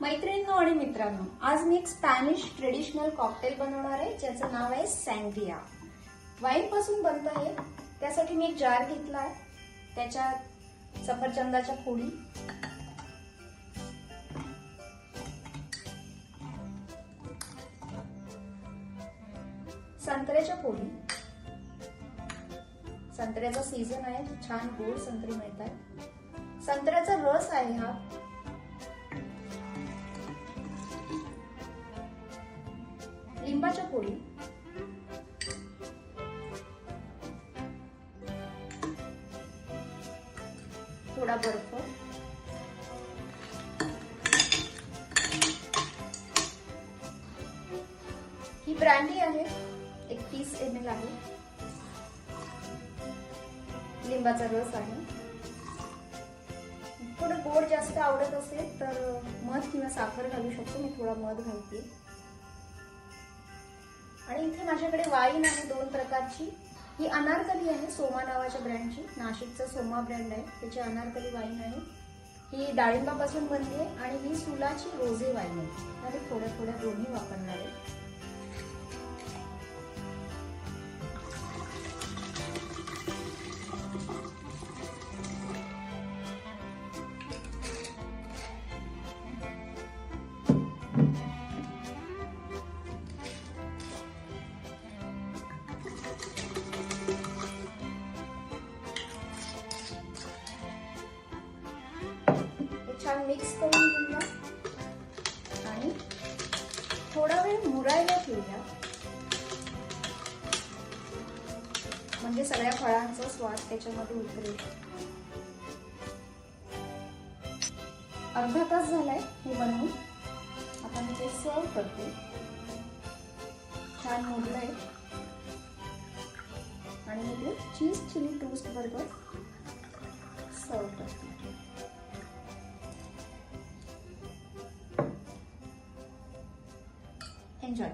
मैत्रिणींनो आणि मित्रांनो, आज मी एक स्पॅनिश ट्रेडिशनल कॉकटेल बनवणार आहे ज्याचं नाव आहे सँग्रिया. वाईन पासून बनतं हे. त्यासाठी मी एक जार घेतला आहे. त्याच्यात सफरचंदाच्या फोडी, संत्र्याच्या फोडी, संत्र्याचा सीझन आहे, छान गोड संत्री मिळतात, संत्र्याचा रस आहे हा, लिंबाच्या फोडी, थोडा बर्फ, ही ब्रँडी आहे, 30 ml आहे, लिंबाचा रस आहे. थोडं गोड जास्त आवडत असेल तर मध किंवा साखर घालू शकतो. मी थोडा मध घालते. आणि इथे माझ्याकडे वाईन आहे 2 प्रकारची. ही अनारकली आहे, सोमा नावाच्या ब्रँडची. नाशिकचा सोमा ब्रँड आहे, त्याची अनारकली वाईन आहे. ही डाळिंबापासून बनते आणि ही सुलाची रोजे वाईन आहे. आणि थोड्या थोड्या दोन्ही वापरणार आहे. छान मिक्स करून घेऊया आणि थोडा वेळ मुरायला ठेवूया, म्हणजे सगळ्या फळांचा स्वाद त्याच्यामध्ये उतरेल. अर्धा तास झालाय हे बनवून. आता मी ते सर्व करते. छान मुरलंय आणि मी ते चीज चिली टोस्ट बरोबर सर्व करते. Enjoy.